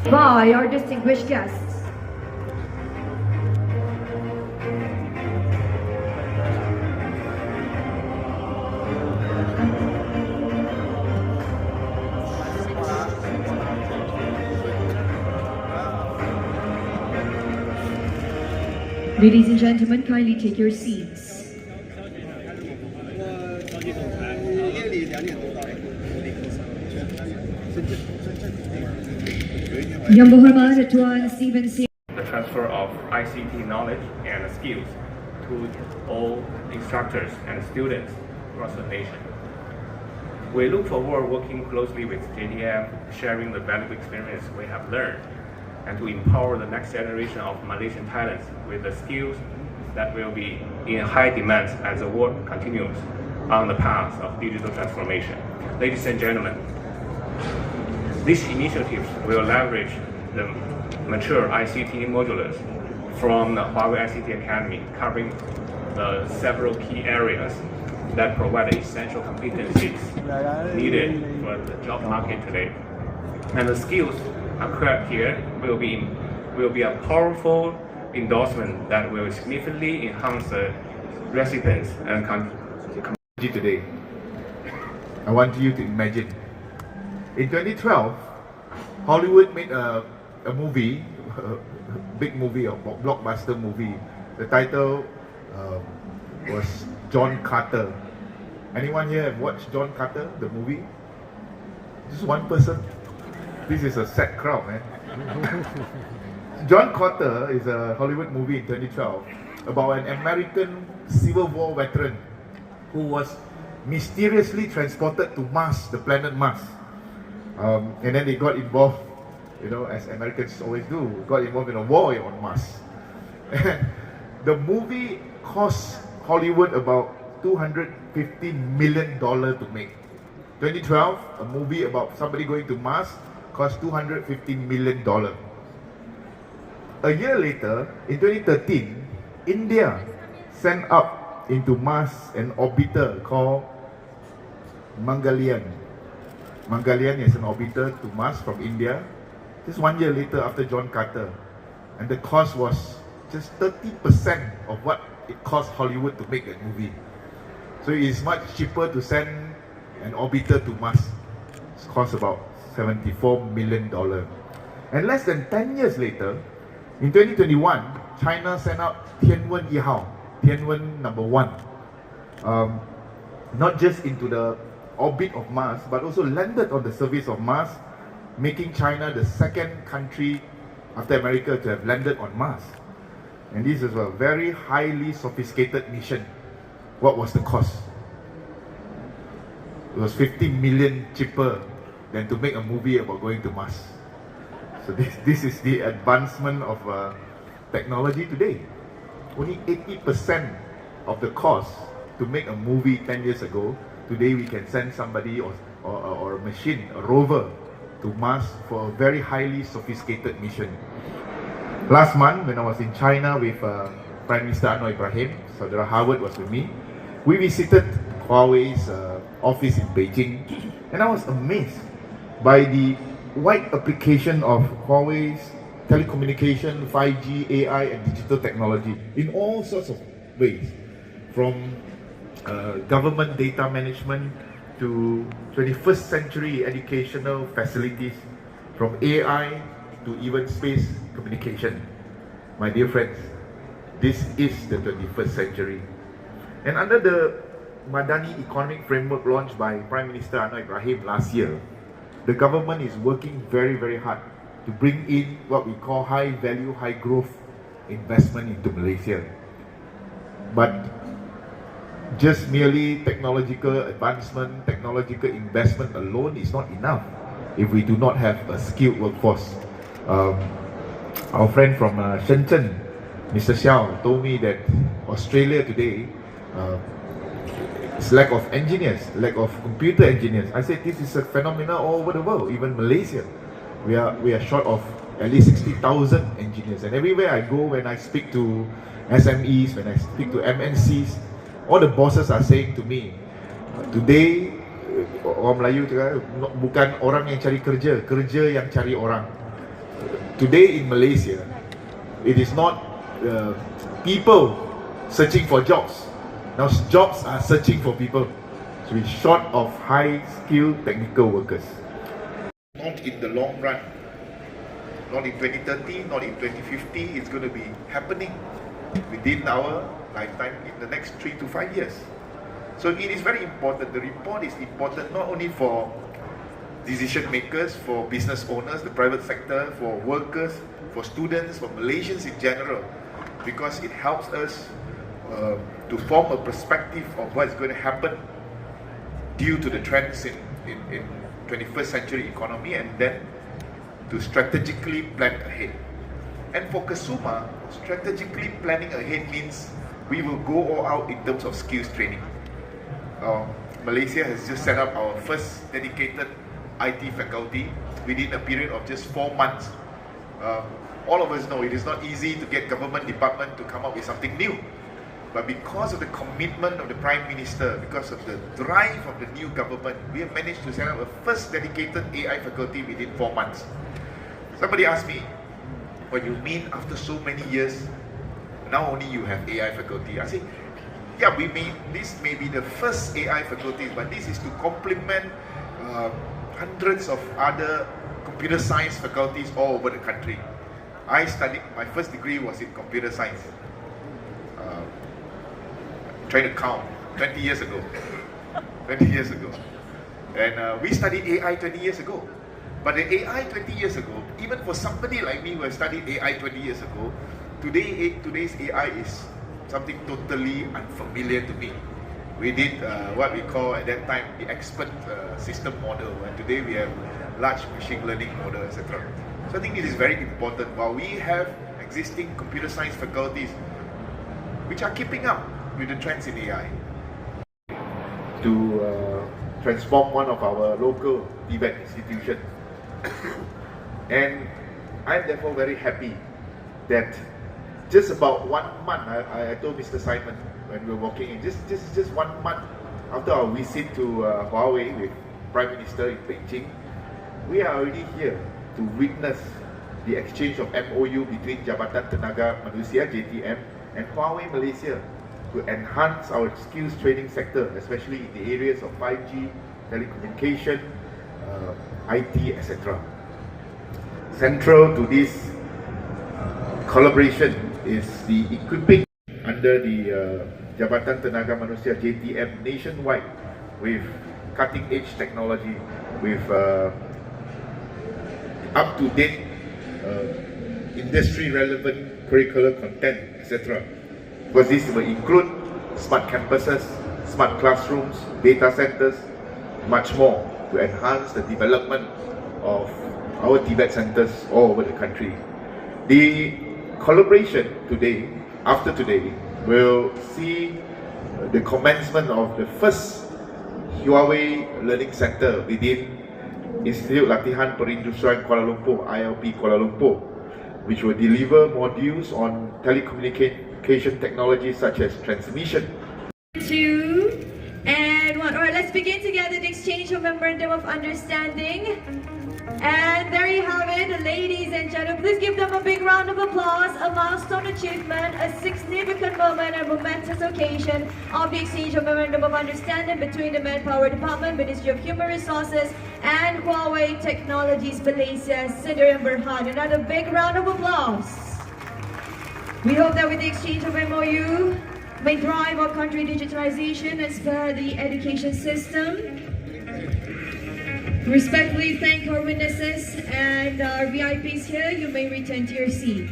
By our distinguished guests. Ladies and gentlemen, kindly take your seats. Yang Berhormat Tuan Steven Sim. The transfer of ICT knowledge and skills to all instructors and students across the nation. We look forward working closely with JDM, sharing the valuable experience we have learned, and to empower the next generation of Malaysian talents with the skills that will be in high demand as the world continues on the path of digital transformation. Ladies and gentlemen, these initiatives will leverage the mature ICT modules from the Huawei ICT Academy, covering the several key areas that provide the essential competencies needed for the job market today. And the skills acquired here will be a powerful endorsement that will significantly enhance the recipients and today. I want you to imagine. In 2012, Hollywood made a movie, a big movie, a blockbuster movie. The title was John Carter. Anyone here have watched John Carter, the movie? Just one person. This is a sad crowd, man. John Carter is a Hollywood movie in 2012 about an American Civil War veteran who was mysteriously transported to Mars, the planet Mars. And then they got involved, you know, as Americans always do, got involved in a war on Mars. And the movie cost Hollywood about $250 million to make. 2012, a movie about somebody going to Mars cost $250 million. A year later, in 2013, India sent up into Mars an orbiter called Mangalyaan. Mangalyaan is an orbiter to Mars from India, just 1 year later after John Carter. And the cost was just 30% of what it cost Hollywood to make that movie. So it is much cheaper to send an orbiter to Mars. It costs about $74 million. And less than 10 years later, in 2021, China sent out Tianwen 1号, Tianwen number 1, not just into the orbit of Mars, but also landed on the surface of Mars, making China the second country after America to have landed on Mars. And this is a very highly sophisticated mission. What was the cost? It was 50 million cheaper than to make a movie about going to Mars. So this is the advancement of technology today. Only 80% of the cost to make a movie 10 years ago, today we can send somebody or a machine, a rover, to Mars for a very highly sophisticated mission. Last month, when I was in China with Prime Minister Anwar Ibrahim, Saudara Howard was with me, we visited Huawei's office in Beijing, and I was amazed by the wide application of Huawei's telecommunication, 5G, AI and digital technology in all sorts of ways, from government data management to 21st century educational facilities, from AI to even space communication. My dear friends, this is the 21st century. And under the Madani Economic Framework launched by Prime Minister Anwar Ibrahim last year, the government is working very, very hard to bring in what we call high value, high growth investment into Malaysia. But just merely technological advancement, technological investment alone is not enough if we do not have a skilled workforce. Our friend from Shenzhen, Mr. Xiao, told me that Australia today is lack of engineers, lack of computer engineers. I said this is a phenomenon all over the world, even Malaysia. We are short of at least 60,000 engineers. And everywhere I go, when I speak to SMEs, when I speak to MNCs, all the bosses are saying to me, today, orang Melayu bukan orang yang cari kerja, kerja yang cari orang. today in Malaysia, it is not people searching for jobs. Now jobs are searching for people. So we're short of high-skilled technical workers. Not in the long run, not in 2030, not in 2050, it's going to be happening within our lifetime in the next 3 to 5 years. So it is very important. The report is important not only for decision makers, for business owners, the private sector, for workers, for students, for Malaysians in general, because it helps us to form a perspective of what's going to happen due to the trends in 21st century economy, and then to strategically plan ahead. And for KESUMA, strategically planning ahead means we will go all out in terms of skills training. Malaysia has just set up our first dedicated IT faculty within a period of just 4 months. All of us know it is not easy to get government department to come up with something new. But because of the commitment of the Prime Minister, because of the drive of the new government, we have managed to set up a first dedicated AI faculty within 4 months. Somebody asked me, what you mean after so many years, now only you have AI faculty? I say, yeah, this may be the first AI faculty, but this is to complement hundreds of other computer science faculties all over the country. I studied, my first degree was in computer science. Trying to count, 20 years ago. 20 years ago. And we studied AI 20 years ago. But the AI 20 years ago, even for somebody like me who has studied AI 20 years ago, today's AI is something totally unfamiliar to me. We did what we call at that time the expert system model, and today we have large machine learning model, etc. So I think it is very important. While we have existing computer science faculties which are keeping up with the trends in AI, to transform one of our local TVET institutions. And I'm therefore very happy that just about 1 month, I told Mr. Simon when we were walking in, just 1 month after our visit to Huawei with Prime Minister in Beijing, we are already here to witness the exchange of MOU between Jabatan Tenaga Manusia (JTM) and Huawei Malaysia to enhance our skills training sector, especially in the areas of 5G, telecommunication, IT, etc. Central to this collaboration is the equipping under the Jabatan Tenaga Manusia (JTM) nationwide with cutting-edge technology, with up-to-date industry-relevant curricular content, etc. Because this will include smart campuses, smart classrooms, data centers, much more to enhance the development of our TVET centers all over the country. The collaboration today, after today, will see the commencement of the first Huawei Learning Center within Institute Latihan Perindustrian Kuala Lumpur, ILP Kuala Lumpur, which will deliver modules on telecommunication technologies such as transmission. 2 and 1. Alright, let's begin together the exchange of memorandum of understanding. And there you have it, ladies and gentlemen. Please give them a big round of applause. A milestone achievement, a significant moment and momentous occasion of the exchange of memorandum of understanding between the Manpower Department, Ministry of Human Resources, and Huawei Technologies Malaysia, Sdn Bhd. Another big round of applause. We hope that with the exchange of MOU may drive our country digitalization and spur the education system. Respectfully thank our witnesses and our VIPs here. You may return to your seat.